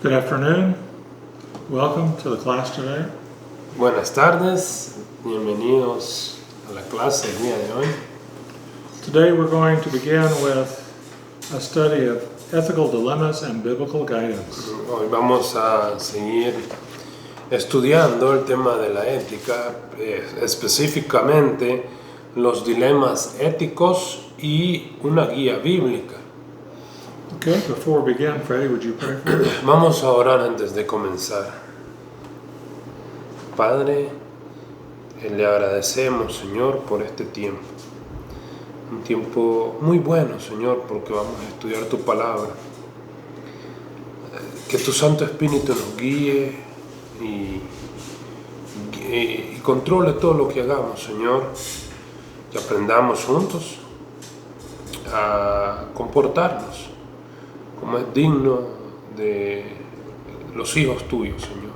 Good afternoon. Welcome to the class today. Buenas tardes, bienvenidos a la clase del día de hoy. Today we're going to begin with a study of ethical dilemmas and biblical guidance. Hoy vamos a seguir estudiando el tema de la ética, específicamente los dilemas éticos y una guía bíblica. Okay, before we begin, Freddie, would you pray for us? Vamos a orar antes de comenzar. Padre, le agradecemos, Señor, por este tiempo. Un tiempo muy bueno, Señor, porque vamos a estudiar tu palabra. Que tu Santo Espíritu nos guíe y controle todo lo que hagamos, Señor. Que aprendamos juntos a comportarnos como es digno de los hijos tuyos, Señor.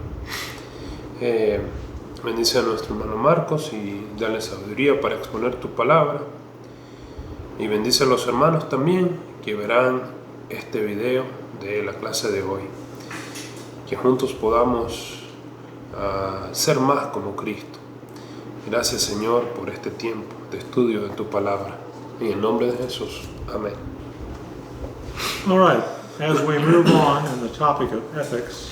Bendice a nuestro hermano Marcos y dale sabiduría para exponer tu palabra. Y bendice a los hermanos también que verán este video de la clase de hoy. Que juntos podamos ser más como Cristo. Gracias, Señor, por este tiempo de estudio de tu palabra. En el nombre de Jesús. Amén. All right, as we move on in the topic of ethics,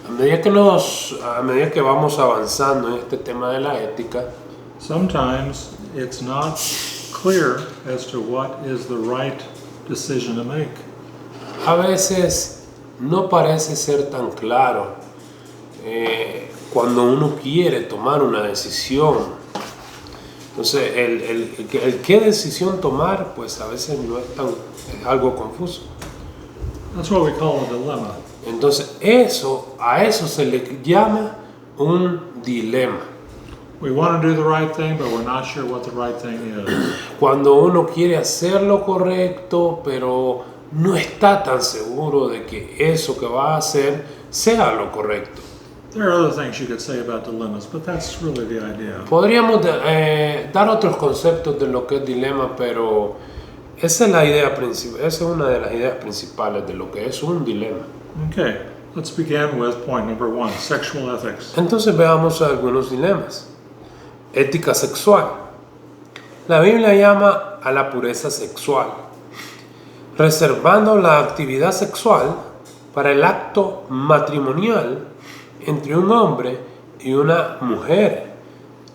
A medida que vamos avanzando en este tema de la ética, sometimes it's not clear as to what is the right decision to make. a veces no parece ser tan claro cuando uno quiere tomar una decisión. Entonces, el qué decisión tomar, pues a veces no es algo confuso. That's what we call a dilemma. Entonces, a eso se le llama un dilema. We want to do the right thing, but we're not sure what the right thing is. Cuando uno quiere hacer lo correcto, pero no está tan seguro de que eso que va a hacer sea lo correcto. There are other things you could say about dilemmas, but that's really the idea. Podríamos dar otros conceptos de lo que es dilema, pero esa es la idea principal, esa es una de las ideas principales de lo que es un dilema. Okay, let's begin with point number 1, sexual ethics. Entonces veamos algunos dilemas. Ética sexual. La Biblia llama a la pureza sexual, reservando la actividad sexual para el acto matrimonial entre un hombre y una mujer,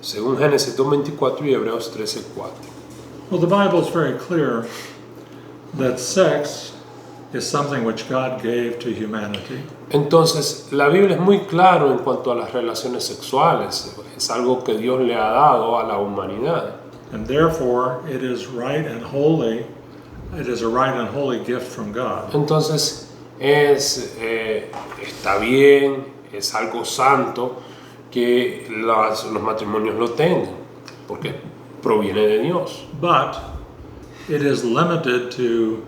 según Génesis 2:24 y Hebreos 13:4. Well, the Bible is very clear that sex is something which God gave to humanity. Entonces, la Biblia es muy claro en cuanto a las relaciones sexuales. Es algo que Dios le ha dado a la humanidad. And therefore, it is right and holy. It is a right and holy gift from God. Entonces, está bien, es algo santo que los matrimonios lo tengan, porque proviene de Dios. But it is limited to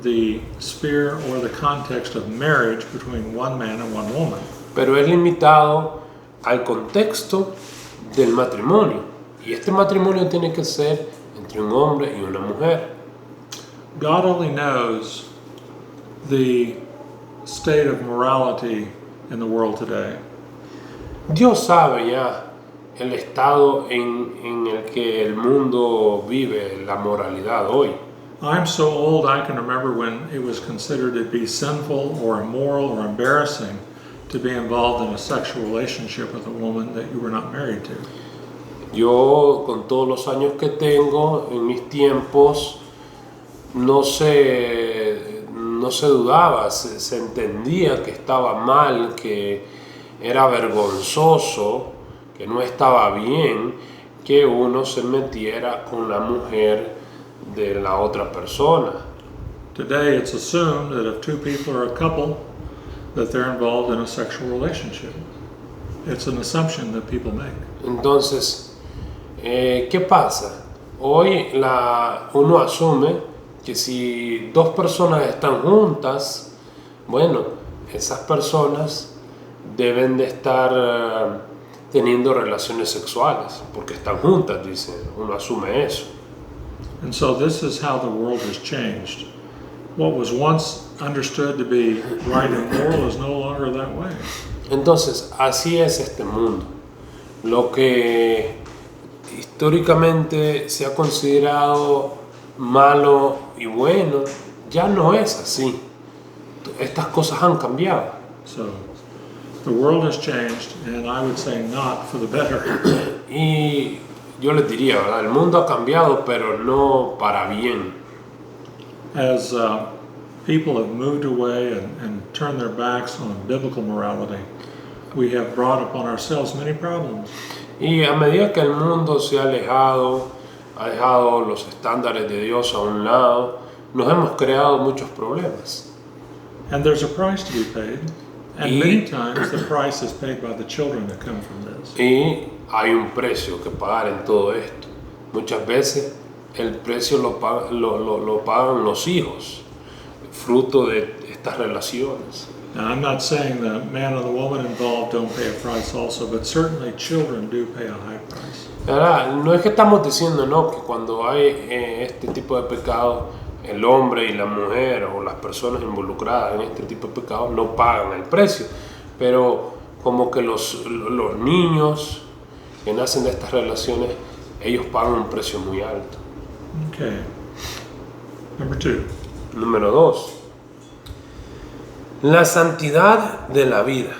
the sphere or the context of marriage between one man and one woman. Pero es limitado al contexto del matrimonio. Y este matrimonio tiene que ser entre un hombre y una mujer. God only knows the state of morality in the world today. Dios sabe ya el estado en el que el mundo vive, la moralidad hoy. I'm so old I can remember when it was considered to be sinful or immoral or embarrassing to be involved in a sexual relationship with a woman that you were not married to. Yo, con todos los años que tengo, en mis tiempos, no se dudaba, se entendía que estaba mal, que era vergonzoso, que no estaba bien que uno se metiera con la mujer de la otra persona. Today it's assumed that if two people are a couple, that they're involved in a sexual relationship. It's an assumption that people make. Entonces, ¿qué pasa? Hoy uno asume que si dos personas están juntas, bueno, esas personas deben de estar teniendo relaciones sexuales, porque están juntas, dice, uno asume eso. And so this is how the world has changed. What was once understood to be right and moral is no longer that way. Entonces, así es este mundo. Lo que históricamente se ha considerado malo y bueno, ya no es así. Estas cosas han cambiado. So the world has changed, and I would say not for the better. Y yo les diría, ¿verdad? El mundo ha cambiado, pero no para bien. As people have moved away and turned their backs on biblical morality, we have brought upon ourselves many problems. Y a medida que el mundo se ha dejado los estándares de Dios a un lado, nos hemos creado muchos problemas. And there's a price to be paid, and Y- many times the price is paid by the children that come from this. Y hay un precio que pagar en todo esto. Muchas veces el precio lo pagan los hijos, fruto de estas relaciones. Now, I'm not saying the man or the woman involved don't pay a price also, but certainly children do pay a high price. ¿Verdad? No es que estamos diciendo no, que cuando hay este tipo de pecado, el hombre y la mujer o las personas involucradas en este tipo de pecado no pagan el precio, pero como que los niños que nacen de estas relaciones, ellos pagan un precio muy alto. Okay. Number 2. Número 2. La santidad de la vida.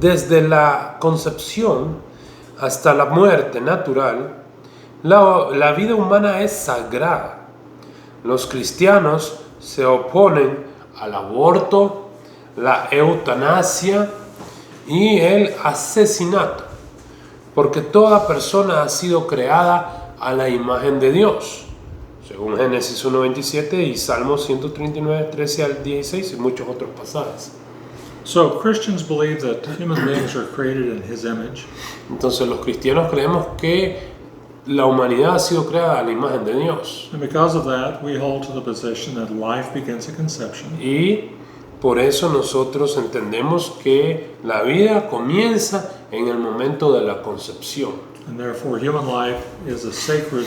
Desde la concepción hasta la muerte natural, la vida humana es sagrada. Los cristianos se oponen al aborto, la eutanasia y el asesinato, porque toda persona ha sido creada a la imagen de Dios, según Génesis 1:27 y Salmos 139, 13 al 16 y muchos otros pasajes. So Christians believe that human beings are created in His image, Entonces los cristianos creemos que la humanidad ha sido creada a la imagen de Dios. and because of that, we hold to the position that life begins at conception, Y por eso nosotros entendemos que la vida comienza en el momento de la concepción. and therefore human life is a sacred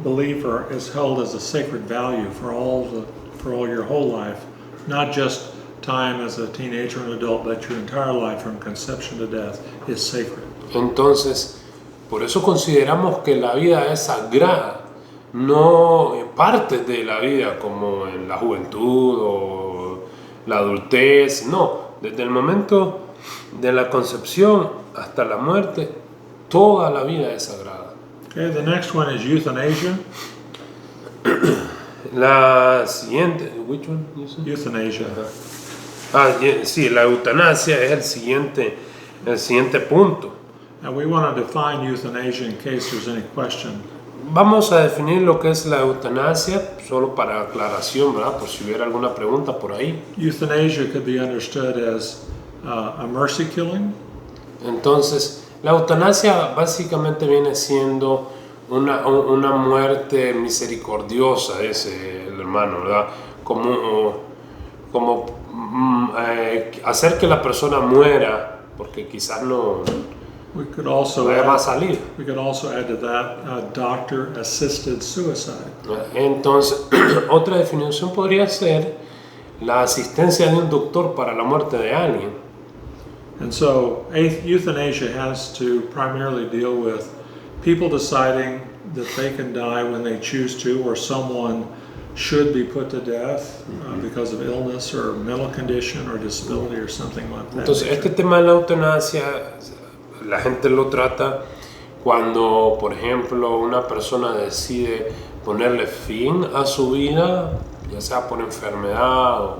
belief, or is held as a sacred value for all your whole life, not just time as a teenager and adult, but your entire life from conception to death is sacred. Entonces, por eso consideramos que la vida es sagrada, no parte de la vida como en la juventud o la adultez, no, desde el momento de la concepción hasta la muerte, toda la vida es sagrada. Okay, the next one is euthanasia. La siguiente, which one you said? Euthanasia. Sí, la eutanasia es el siguiente punto. And we want to define euthanasia in case there's any question. Vamos a definir lo que es la eutanasia, solo para aclaración, ¿verdad? Por si hubiera alguna pregunta por ahí. Euthanasia could be understood as a mercy killing, Entonces, la eutanasia básicamente viene siendo una muerte misericordiosa, dice el hermano, ¿verdad? Como hacer que la persona muera, porque quizás no we could also va a add, salir. we could also add to that doctor-assisted suicide. Entonces, otra definición podría ser la asistencia de un doctor para la muerte de alguien. And so euthanasia has to primarily deal with people deciding that they can die when they choose to, or someone should be put to death because of illness or mental condition or disability or something like that. Entonces, este tema de la eutanasia, la gente lo trata cuando, por ejemplo, una persona decide ponerle fin a su vida, ya sea por enfermedad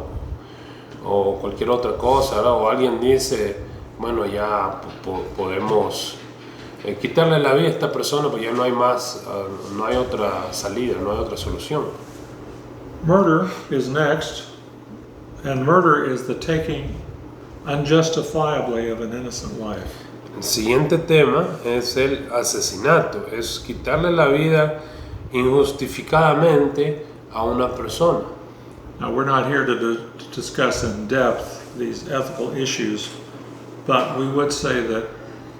o cualquier otra cosa, ¿verdad? O alguien dice, bueno, ya podemos quitarle la vida a esta persona, pues ya no hay más, no hay otra salida, no hay otra solución. Murder is next, and murder is the taking unjustifiably of an innocent life. El siguiente tema es el asesinato, es quitarle la vida injustificadamente a una persona. Now, we're not here to discuss in depth these ethical issues, but we would say that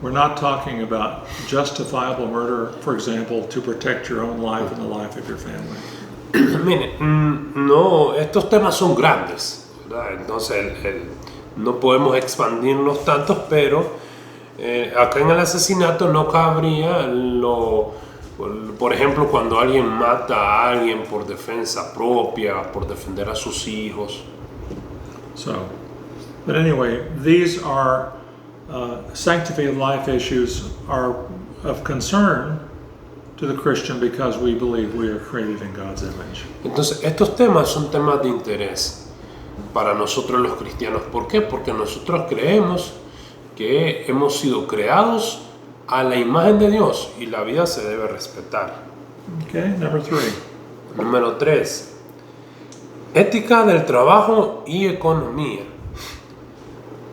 we're not talking about justifiable murder, for example, to protect your own life and the life of your family. Miren, no, estos temas son grandes. ¿verdad? Entonces no podemos expandirnos tantos, pero acá en el asesinato no cabría por ejemplo, cuando alguien mata a alguien por defensa propia, por defender a sus hijos. So, but anyway, these are sanctity of life issues are of concern to the Christian because we believe we are created in God's image. Entonces, estos temas son temas de interés para nosotros los cristianos. ¿Por qué? Porque nosotros creemos que hemos sido creados a la imagen de Dios y la vida se debe respetar. Okay, number 3. Número 3. Ética del trabajo y economía.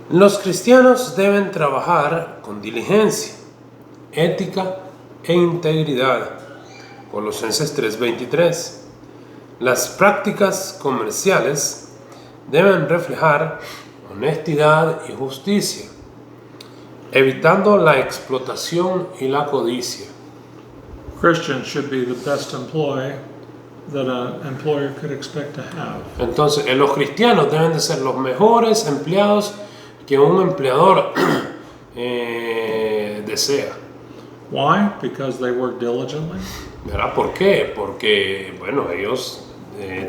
Los cristianos deben trabajar con diligencia, ética e integridad. Colosenses 3:23. Las prácticas comerciales deben reflejar honestidad y justicia, evitando la explotación y la codicia. Christians should be the best employee that an employer could expect to have. Entonces, los cristianos deben de ser los mejores empleados que un empleador desea. Why? Because they work diligently. ¿Verdad? ¿Por qué? Porque, bueno, ellos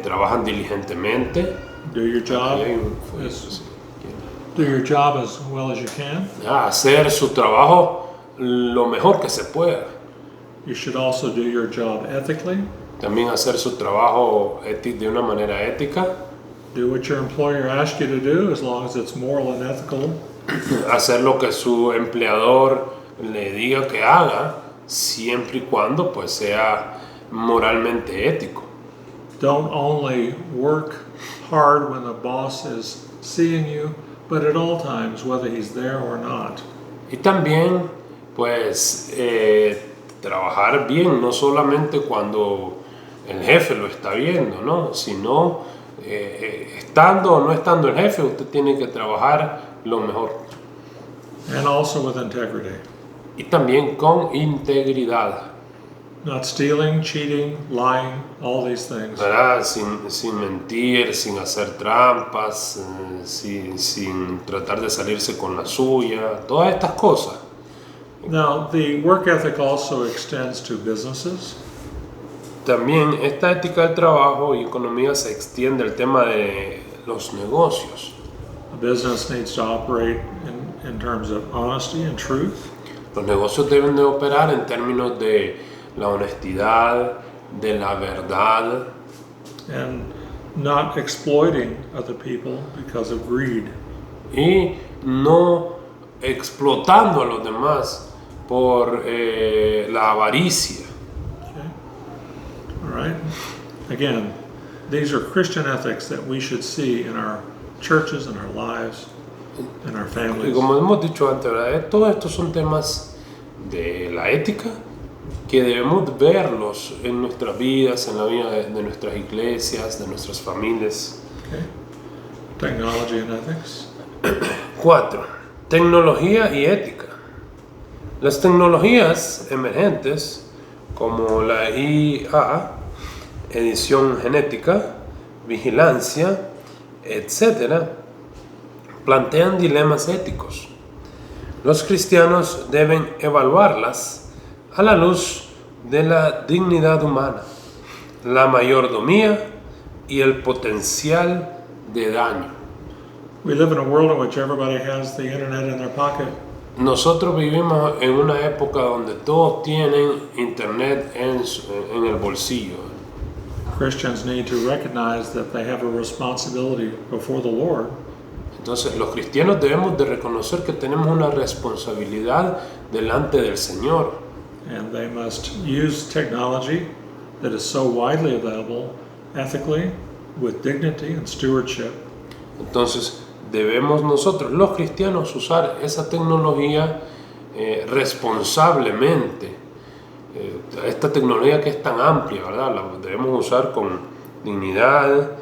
trabajan diligentemente. Do your job do your job as well as you can. Hacer su trabajo lo mejor que se pueda. You should also do your job ethically. También hacer su trabajo de una manera ética. Do what your employer asks you to do as long as it's moral and ethical. Hacer lo que su empleador le diga que haga, siempre y cuando pues sea moralmente ético. Don't only work hard when the boss is seeing you, but at all times, whether he's there or not. Y también pues trabajar bien, no solamente cuando el jefe lo está viendo, ¿no? Sino estando o no estando el jefe, usted tiene que trabajar lo mejor. And also with integrity. Y también con integridad. Not stealing, cheating, lying, all these things. ¿Verdad? Sin mentir, sin hacer trampas, sin tratar de salirse con la suya, todas estas cosas. Now, the work ethic also extends to businesses. También esta ética del trabajo y economía se extiende al tema de los negocios. A business needs to operate in terms of honesty and truth. Los negocios deben de operar en términos de la honestidad, de la verdad. And not exploiting other people because of greed. Y no explotando a los demás por la avaricia. Okay. All right. Again, these are Christian ethics that we should see in our churches, in our lives, in our Y families. como hemos dicho antes, ¿verdad? Todos estos son temas de la ética que debemos verlos en nuestras vidas, en la vida de nuestras iglesias, de nuestras familias. Okay. Technology and ethics. 4. Tecnología y ética. Las tecnologías emergentes como la IA, edición genética, vigilancia, etc., plantean dilemas éticos. Los cristianos deben evaluarlas a la luz de la dignidad humana, la mayordomía y el potencial de daño. We live in a world in which everybody has the internet in their pocket. Nosotros vivimos en una época donde todos tienen internet en el bolsillo. Christians need to recognize that they have a responsibility before the Lord. Entonces los cristianos debemos de reconocer que tenemos una responsabilidad delante del Señor. And they must use technology that is so widely available ethically, with dignity and stewardship. Entonces debemos nosotros, los cristianos, usar esa tecnología responsablemente. Esta tecnología que es tan amplia, ¿verdad? La debemos usar con dignidad,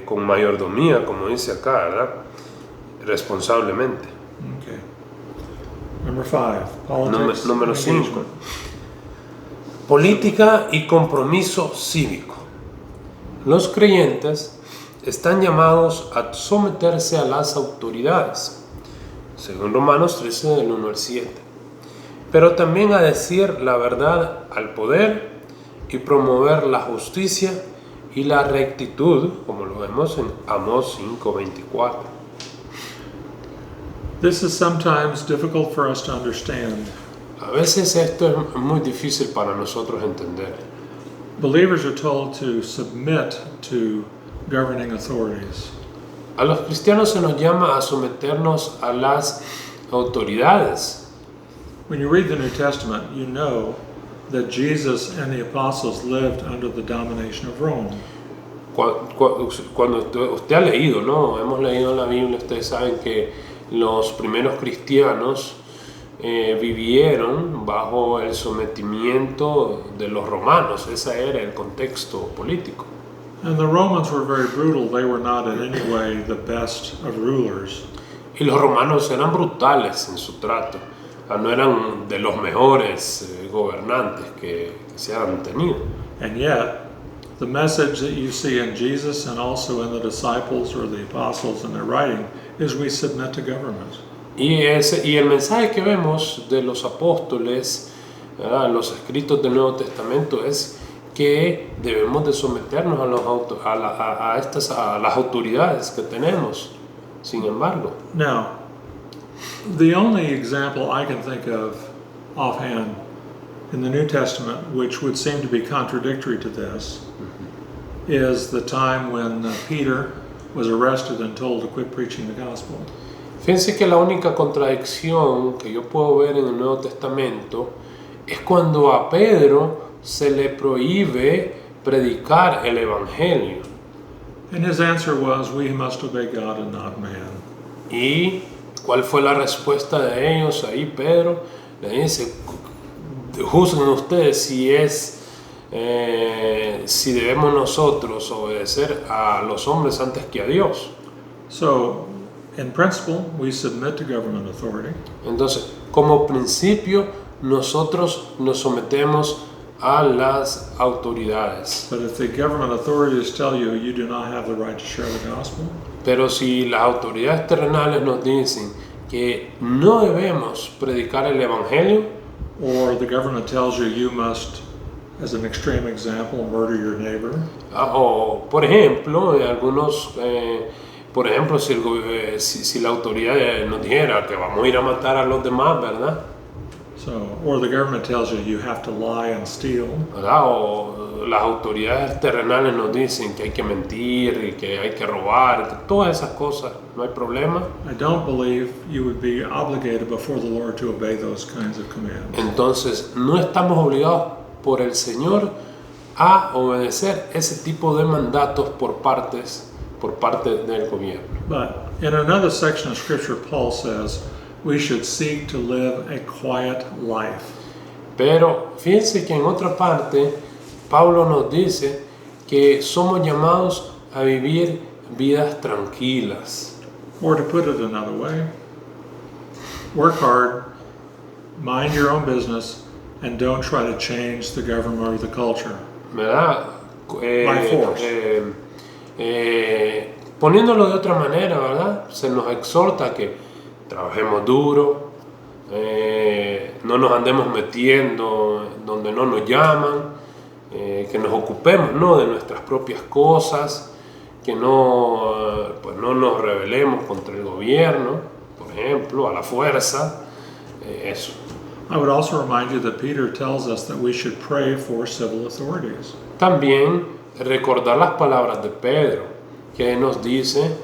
con mayordomía, como dice acá, ¿verdad? Responsablemente. Okay. Number 5. Politics. Número and 5. engagement. Política y compromiso cívico. Los creyentes están llamados a someterse a las autoridades, según Romanos 13, del 1 al 7, pero también a decir la verdad al poder y promover la justicia y la rectitud, como lo vemos en Amós 5:24. This is sometimes difficult for us to understand. A veces esto es muy difícil para nosotros entender. Believers are told to submit to governing authorities. A los cristianos se nos llama a someternos a las autoridades. When you read the New Testament, you know that Jesus and the apostles lived under the domination of Rome. Cuando usted ha leído, ¿no? Hemos leído en la Biblia, ustedes saben que los primeros cristianos vivieron bajo el sometimiento de los romanos. Ese era el contexto político. And the Romans were very brutal. They were not in any way the best of rulers. Y los romanos eran brutales en su trato. No eran de los mejores gobernantes que se han tenido. And yet, the message that you see in Jesus and also in the disciples or the apostles in their writing is we submit to government. Y el mensaje que vemos de los apóstoles, en los escritos del Nuevo Testamento, es que debemos de someternos a las autoridades que tenemos. Sin embargo, Now, the only example I can think of offhand in the New Testament, which would seem to be contradictory to this, is the time when Peter was arrested and told to quit preaching the gospel. fíjense que la única contradicción que yo puedo ver en el Nuevo Testamento es cuando a Pedro se le prohíbe predicar el Evangelio. And his answer was, we must obey God and not man. ¿Y cuál fue la respuesta de ellos? Ahí Pedro le dice, juzguen ustedes si debemos nosotros obedecer a los hombres antes que a Dios. So, in principle, we submit to government authority. Entonces, como principio, nosotros nos sometemos a las autoridades. But if the government authorities tell you you do not have the right to share the gospel, Pero si las autoridades terrenales nos dicen que no debemos predicar el Evangelio, or the government tells you you must, as an extreme example, murder your neighbor, o por ejemplo, si la autoridad nos dijera que vamos a ir a matar a los demás, ¿verdad? or the government tells you you have to lie and steal, ¿Verdad? O las autoridades terrenales nos dicen que hay que mentir y que hay que robar, que todas esas cosas, no hay problema. I don't believe you would be obligated before the Lord to obey those kinds of commands. Entonces, no estamos obligados por el Señor a obedecer ese tipo de mandatos por parte del gobierno. But in another section of Scripture, Paul says we should seek to live a quiet life. Pero fíjense que en otra parte, Pablo nos dice que somos llamados a vivir vidas tranquilas. Or to put it another way, work hard, mind your own business, and don't try to change the government or the culture. ¿Verdad? By force. Poniéndolo de otra manera, ¿verdad? Se nos exhorta a que trabajemos duro, no nos andemos metiendo donde no nos llaman, que nos ocupemos, ¿no?, de nuestras propias cosas, que no nos rebelemos contra el gobierno, por ejemplo, a la fuerza, eso. I would also remind you that Peter tells us that we should pray for civil authorities. También recordar las palabras de Pedro, que nos dice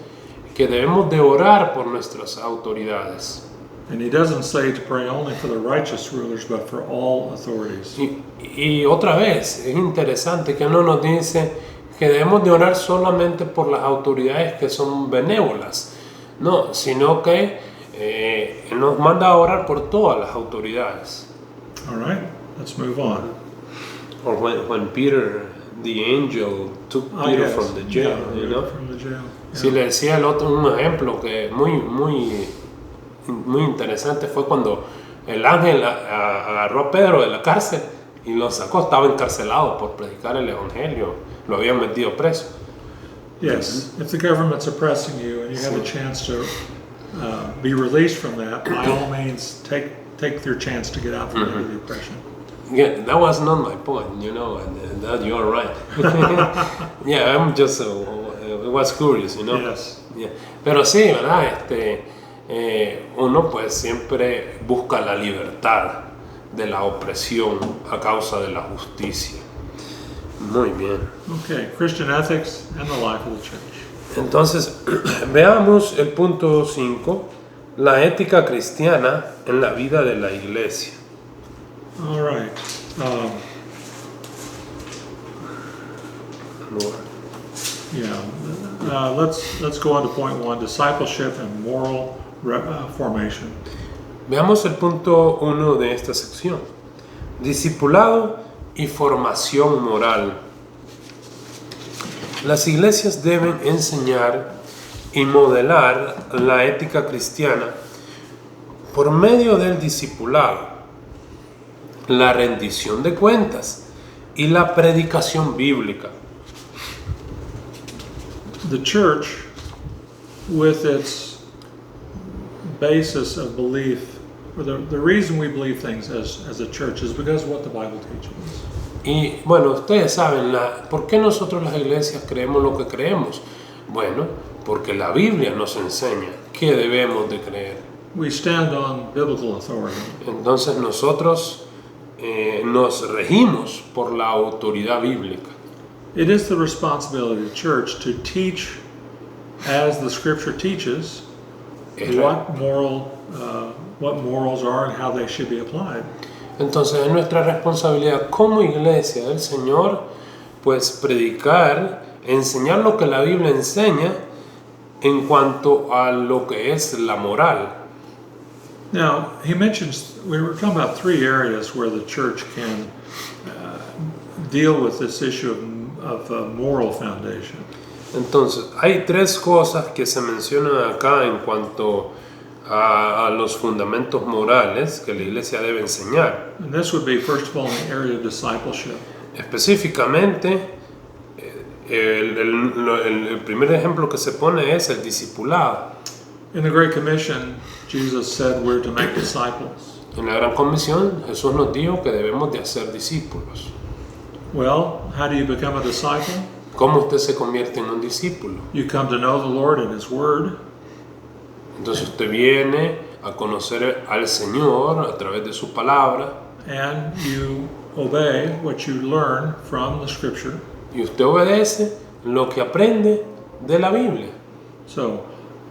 que debemos de orar por nuestras autoridades. And he doesn't say to pray only for the righteous rulers, but for all authorities. Y otra vez, es interesante que no nos dice que debemos de orar solamente por las autoridades que son benévolas, no, sino que Él nos manda a orar por todas las autoridades. All right, let's move on. Or when Peter, the angel, took Peter Yes. from the jail, Yeah, you know? from the jail. Si le decía el otro un ejemplo que muy interesante fue cuando el ángel agarró a Pedro de la cárcel y lo sacó. Estaba encarcelado por predicar el evangelio, lo habían metido preso. Yes, if the government's oppressing you and you have a chance to be released from that, by all means, take your chance to get out from under the oppression. Yeah, that was not my point, you know, and that you're right. Yeah, I'm just, it was curious, you know. Yes. Yeah. Pero sí, ¿verdad? Uno pues siempre busca la libertad de la opresión a causa de la justicia. Muy bien. Okay, Christian ethics and the life of the church. Entonces, veamos el punto 5, la ética cristiana en la vida de la iglesia. All right. Let's go on to point 1, discipleship and moral formation. Veamos el punto 1 de esta sección, discipulado y formación moral. Las iglesias deben enseñar y modelar la ética cristiana por medio del discipulado, la rendición de cuentas y la predicación bíblica. The church, with its basis of belief, or the reason we believe things as a church is because of what the Bible teaches. Y bueno, ustedes saben, ¿por qué nosotros las iglesias creemos lo que creemos? Bueno, porque la Biblia nos enseña qué debemos de creer. We stand on biblical authority. Entonces nosotros nos regimos por la autoridad bíblica. It is the responsibility of the church to teach as the Scripture teaches what morals are and how they should be applied. Entonces es nuestra responsabilidad como iglesia del Señor, pues predicar, enseñar lo que la Biblia enseña en cuanto a lo que es la moral. Now, he mentions, we were talking about 3 areas where the church can deal with this issue of moral foundation. Entonces, hay 3 cosas que se mencionan acá en cuanto a los fundamentos morales que la iglesia debe enseñar. And this would be, first of all, in the area of discipleship. Específicamente, el primer ejemplo que se pone es el discipulado. In the Great Commission, Jesus said we're to make disciples. En la Gran Comisión, Jesús nos dijo que debemos de hacer discípulos. Well, how do you become a disciple? ¿Cómo usted se convierte en un discípulo? You come to know the Lord and His Word. Entonces usted viene a conocer al Señor a través de su palabra. And you obey what you learn from the Scripture. Y usted obedece lo que aprende de la Biblia. So,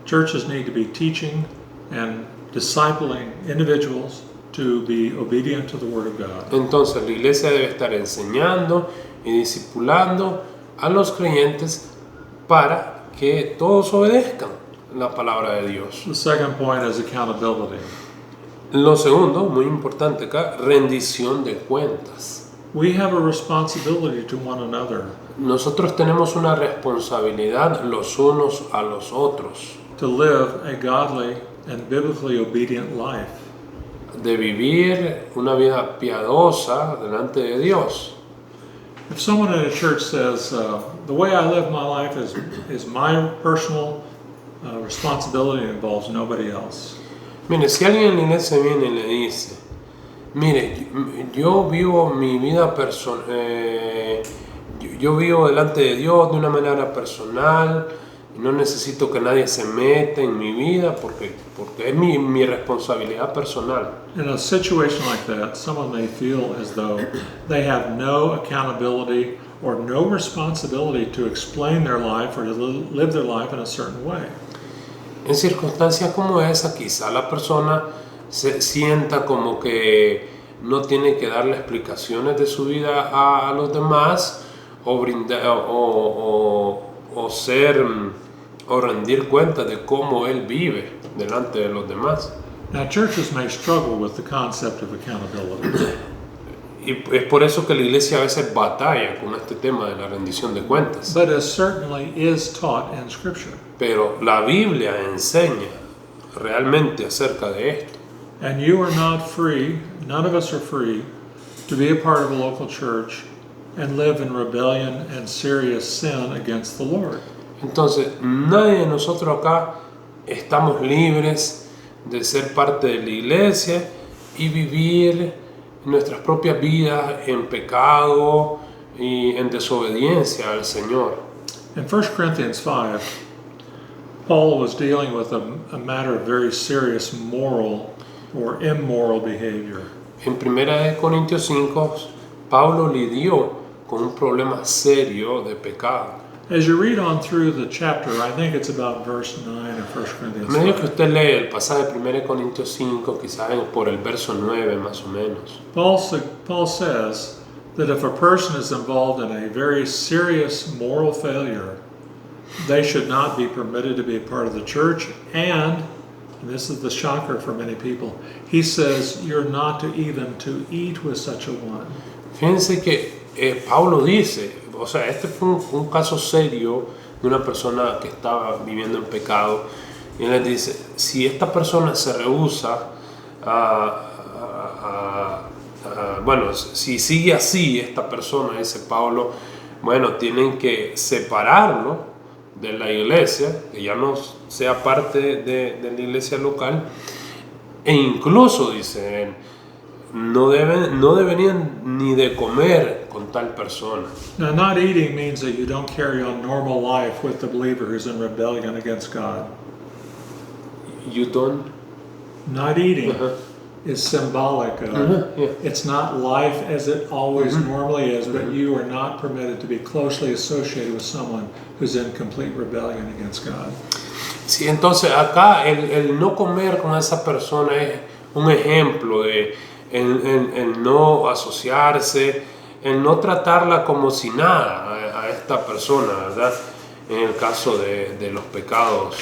churches need to be teaching and discipling individuals to be obedient to the Word of God. Entonces la iglesia debe estar enseñando y discipulando a los creyentes para que todos obedezcan la palabra de Dios. The second point is accountability. Lo segundo, muy importante acá, rendición de cuentas. We have a responsibility to one another Nosotros tenemos una responsabilidad los unos a los otros to live a godly and biblically obedient life. de vivir una vida piadosa delante de Dios. If someone in a church says, the way I live my life is my personal responsibility and involves nobody else. Mire, si alguien en la iglesia viene y le dice, mire, yo vivo mi vida personal, yo vivo delante de Dios de una manera personal, y no necesito que nadie se meta en mi vida porque es mi responsabilidad personal. In a situation like that, someone may feel as though they have no accountability or no responsibility to explain their life or to live their life in a certain way. En circunstancias como esa, quizá la persona se sienta como que no tiene que darle explicaciones de su vida a los demás o rendir cuentas de cómo él vive delante de los demás. Now, churches may struggle with the concept of accountability. Y es por eso que la iglesia a veces batalla con este tema de la rendición de cuentas. But it certainly is taught in Scripture. Pero la Biblia enseña realmente acerca de esto. And you are not free, none of us are free, to be a part of a local church and live in rebellion and serious sin against the Lord. Entonces, nadie de nosotros acá estamos libres de ser parte de la iglesia y vivir nuestras propias vidas en pecado y en desobediencia al Señor. In 1 Corinthians 5, Paul was dealing with a matter of very serious moral or immoral behavior. En 1 Corintios 5, Pablo lidió con un problema serio de pecado. As you read on through the chapter, I think it's about verse 9 of 1 A Corinthians medida que 5, usted lee el pasaje de 1 Corintios 5, quizás por el verso 9 más o menos, Paul says that if a person is involved in a very serious moral failure, they should not be permitted to be a part of the church, and this is the shocker for many people, he says you're not to even to eat with such a one. fíjense que Pablo dice, o sea, este fue un caso serio de una persona que estaba viviendo en pecado, y él les dice, si esta persona se rehúsa bueno, si sigue así esta persona, dice Pablo, bueno, tienen que separarlo de la iglesia, que ya no sea parte de la iglesia local, e incluso, dice él, no deberían ni de comer con tal persona. Now, not eating means that you don't carry on normal life with the believer who's in rebellion against God. You don't? Not eating Uh-huh. is symbolic of, Yeah. it's not life as it always normally is, but you are not permitted to be closely associated with someone who's in complete rebellion against God. Sí, entonces acá el no comer con esa persona es un ejemplo de el no asociarse, el no tratarla como si nada a esta persona, ¿verdad? En el caso de los pecados,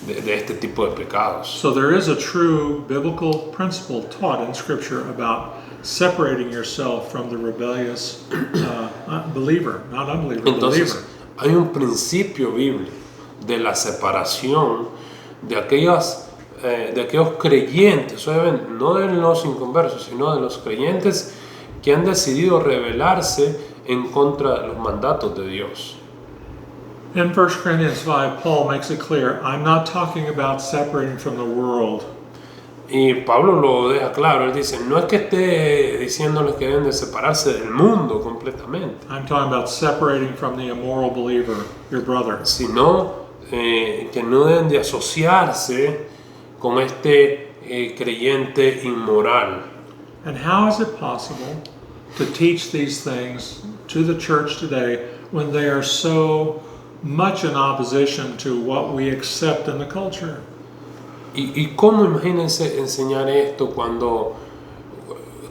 de este tipo de pecados. So there is a true biblical principle taught in Scripture about separating yourself from the rebellious believer, not unbeliever, Entonces, believer. hay un principio bíblico de la separación de aquellos creyentes, obviamente, no de los inconversos, sino de los creyentes que han decidido rebelarse en contra de los mandatos de Dios. In 1 Corinthians 5, Paul makes it clear, I'm not talking about separating from the world. Y Pablo lo deja claro, él dice, no es que esté diciéndoles que deben de separarse del mundo completamente, I'm talking about separating from the immoral believer, your brother. sino que no deben de asociarse con este creyente inmoral. And how is it possible to teach these things to the church today when they are so much in opposition to what we accept in the culture? ¿Y cómo, imagínense, enseñar esto cuando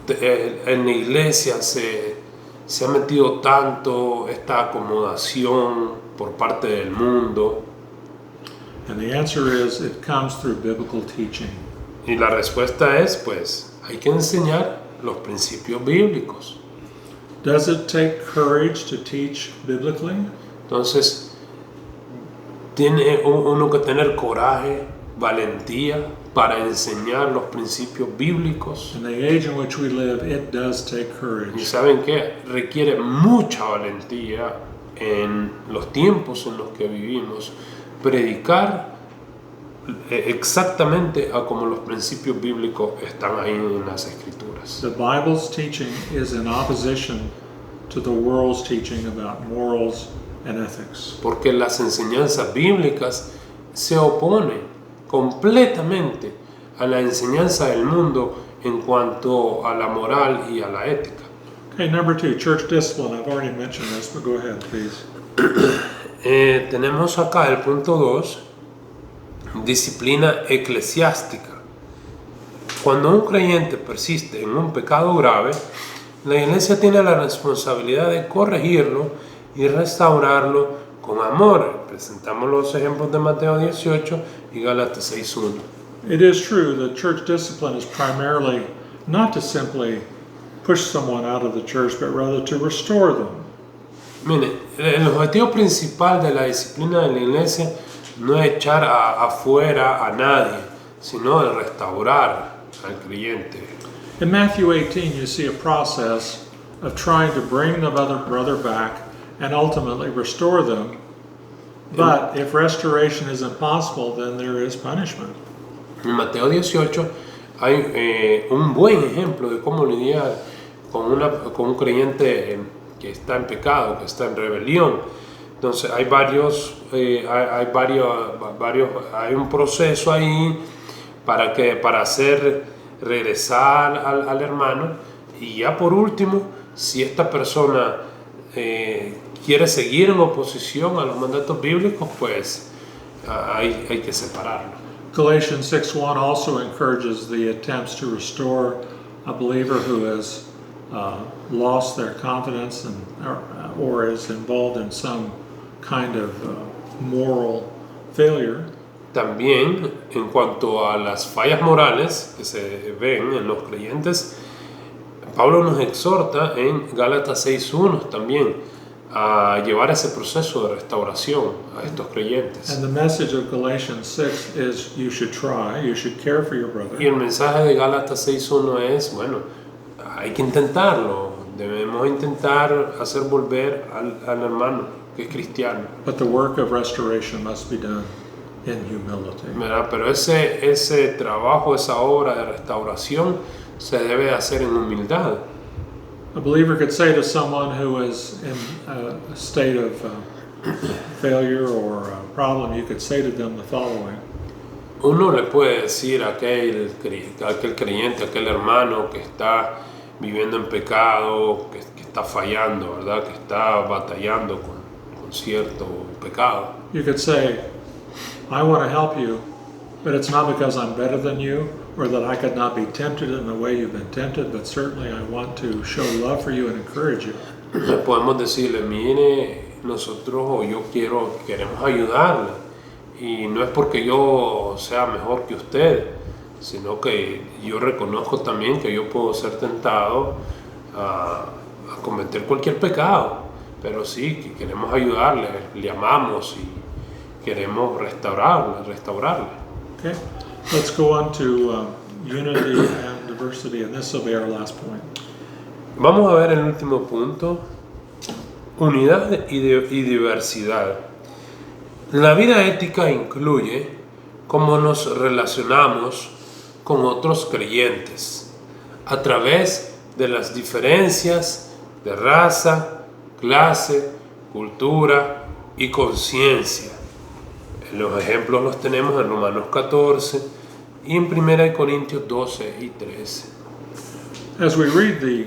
en la iglesia se ha metido tanto esta acomodación por parte del mundo? And the answer is it comes through biblical teaching. Y la respuesta es, pues, hay que enseñar los principios bíblicos. Does it take courage to teach biblically? Entonces, tiene uno que tener coraje, valentía para enseñar los principios bíblicos. In the age in which we live, it does take Y courage. saben que requiere mucha valentía en los tiempos en los que vivimos, predicar exactamente a como los principios bíblicos están ahí en las escrituras. The Bible's teaching is in opposition to the world's teaching about morals and ethics. Porque las enseñanzas bíblicas se oponen completamente a la enseñanza del mundo en cuanto a la moral y a la ética. Okay, number 2, church discipline. I've already mentioned this, but go ahead, please. Tenemos acá el punto 2, disciplina eclesiástica. Cuando un creyente persiste en un pecado grave, la iglesia tiene la responsabilidad de corregirlo y restaurarlo con amor. Presentamos los ejemplos de Mateo 18 y Gálatas 6:1. It is true that church discipline is primarily not to simply push someone out of the church, but rather to restore them. Mire, el objetivo principal de la disciplina de la iglesia no es echar afuera a nadie, sino de restaurar al creyente. In Matthew 18, you see a process of trying to bring the other brother back and ultimately restore them But if restoration is impossible, then there is punishment. En Mateo 18 hay un buen ejemplo de cómo lidiar con un creyente que está en pecado, que está en rebelión. Entonces hay hay un proceso ahí para hacer regresar al hermano, y ya por último, si esta persona quiere seguir en oposición a los mandatos bíblicos, pues hay que separarlo. Galatians 6:1 also encourages the attempts to restore a believer who has lost their confidence or is involved in some kind of moral failure. También, en cuanto a las fallas morales que se ven en los creyentes, Pablo nos exhorta en Gálatas 6:1 también a llevar ese proceso de restauración a estos creyentes. And the message of Galatians 6 is you should care for your brother. Y el mensaje de Gálatas 6:1 es, bueno, hay que intentarlo, debemos intentar hacer volver al hermano que es cristiano. But the work of restoration must be done in humility. ¿Verdad? Pero ese trabajo, esa obra de restauración se debe hacer en humildad. A believer could say to someone who is in a state of failure or a problem, you could say to them the following. Uno le puede decir a aquel creyente, aquel hermano que está viviendo en pecado, que está fallando, ¿verdad? Que está batallando con cierto pecado. You could say, I want to help you, but it's not because I'm better than you or that I could not be tempted in the way you've been tempted, but certainly I want to show love for you and encourage you. Podemos decirle, mire, nosotros queremos ayudarle, y no es porque yo sea mejor que usted, sino que yo reconozco también que yo puedo ser tentado a cometer cualquier pecado, pero sí, que queremos ayudarle, le amamos y queremos restaurarle. Okay, let's go on to unity and diversity, and this will be our last point. Vamos a ver el último punto, unidad y diversidad. La vida ética incluye cómo nos relacionamos con otros creyentes a través de las diferencias de raza, clase, cultura y conciencia. Los ejemplos los tenemos en Romanos 14 y en 1 Corintios 12 y 13. As we read the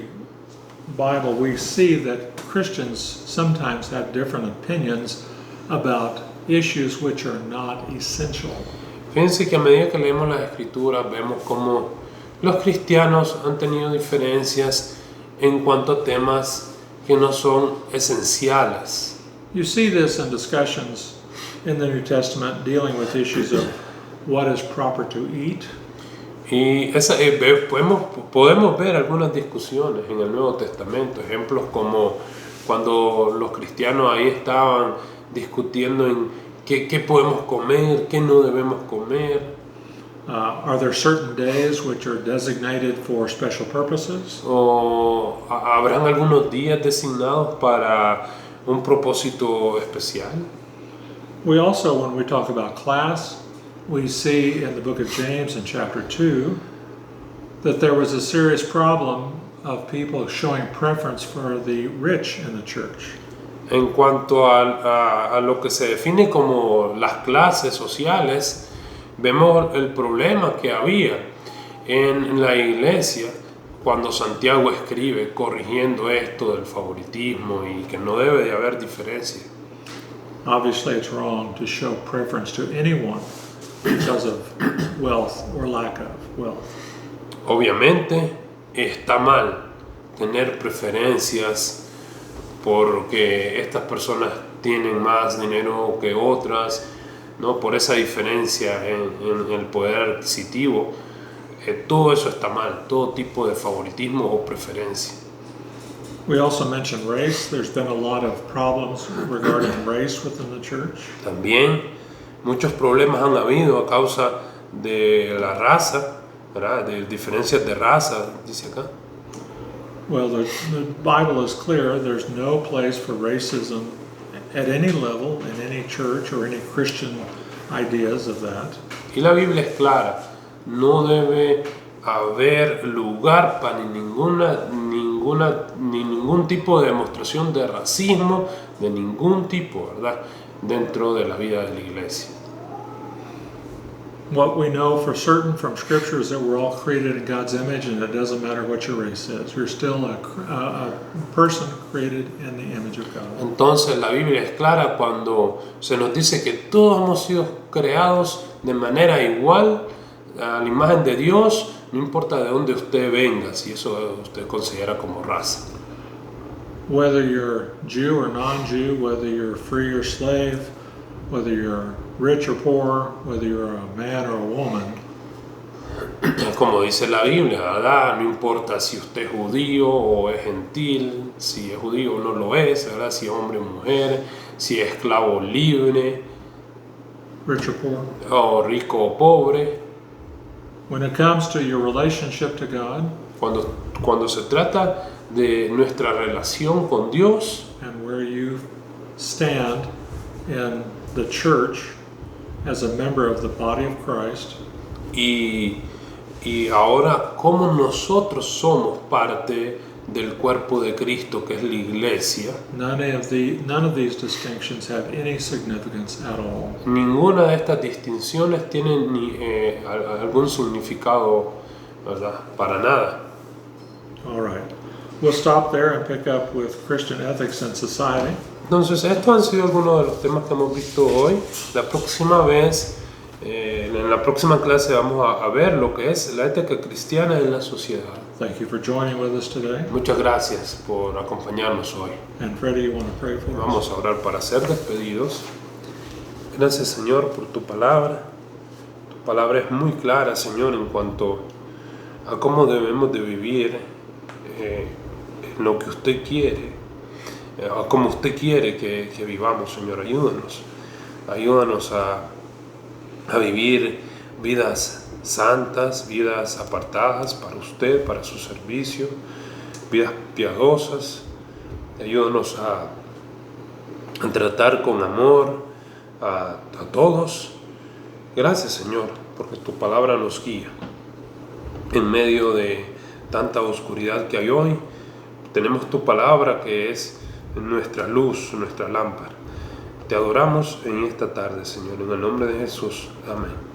Bible, we see that Christians sometimes have different opinions about issues which are not essential. Fíjense que a medida que leemos las Escrituras vemos cómo los cristianos han tenido diferencias en cuanto a temas que no son esenciales. You see this in discussions in the New Testament dealing with issues of what is proper to eat. Y podemos ver algunas discusiones en el Nuevo Testamento, ejemplos como cuando los cristianos ahí estaban discutiendo en qué podemos comer, qué no debemos comer. Are there certain days which are designated for special purposes? O habrán algunos días designados para un propósito especial. We also, when we talk about class, we see in the book of James in chapter 2 that there was a serious problem of people showing preference for the rich in the church. En cuanto a lo que se define como las clases sociales, vemos el problema que había en la iglesia cuando Santiago escribe corrigiendo esto del favoritismo y que no debe de haber diferencia. Obviously, it's wrong to show preference to anyone because of wealth or lack of wealth. Obviamente está mal tener preferencias porque estas personas tienen más dinero que otras, ¿no? Por esa diferencia en el poder adquisitivo. Todo eso está mal, todo tipo de favoritismo o preferencia. We also mentioned race. There's been a lot of problems regarding race within the church. También muchos problemas han habido a causa de la raza, ¿verdad? De diferencias de raza, dice acá. Well, the Bible is clear. There's no place for racism at any level, in any church or any Christian ideas of that. Y la Biblia es clara, no debe haber lugar para ningún tipo de demostración de racismo, de ningún tipo, ¿verdad?, dentro de la vida de la iglesia. What we know for certain from Scripture is that we're all created in God's image, and it doesn't matter what your race is. You're still a person created in the image of God. Entonces la Biblia es clara cuando se nos dice que todos hemos sido creados de manera igual a la imagen de Dios, no importa de dónde usted venga, si eso usted considera como raza. Whether you're Jew or non-Jew, whether you're free or slave, whether you're rich or poor, whether you're a man or a woman. Como dice la Biblia, ¿verdad? No importa si usted es judío o es gentil, si es judío o no lo es, ¿verdad? Si es hombre o mujer, si es esclavo o libre, Rich or poor. o rico o pobre. When it comes to your relationship to God Cuando se trata de nuestra relación con Dios and where you stand in the church as a member of the body of Christ, y ahora cómo nosotros somos parte del cuerpo de Cristo, que es la iglesia, none of these distinctions have any significance at all. ninguna de estas distinciones tiene algún significado, ¿verdad?, para nada. All right. We'll stop there and pick up with Christian ethics and society. Entonces, estos han sido algunos de los temas que hemos visto hoy. La próxima vez, en la próxima clase vamos a ver lo que es la ética cristiana en la sociedad. Thank you for joining with us today. Muchas gracias por acompañarnos hoy. And Freddie, you want to pray for us? Vamos a orar para ser despedidos. Gracias, Señor, por tu palabra. Tu palabra es muy clara, Señor, en cuanto a cómo debemos de vivir en lo que usted quiere, a cómo usted quiere que vivamos, Señor. Ayúdanos a vivir vidas santas, vidas apartadas para usted, para su servicio, vidas piadosas. Ayúdanos a tratar con amor a todos. Gracias, Señor, porque tu palabra nos guía en medio de tanta oscuridad que hay hoy. Tenemos tu palabra que es nuestra luz, nuestra lámpara. Te adoramos en esta tarde, Señor, en el nombre de Jesús. Amén.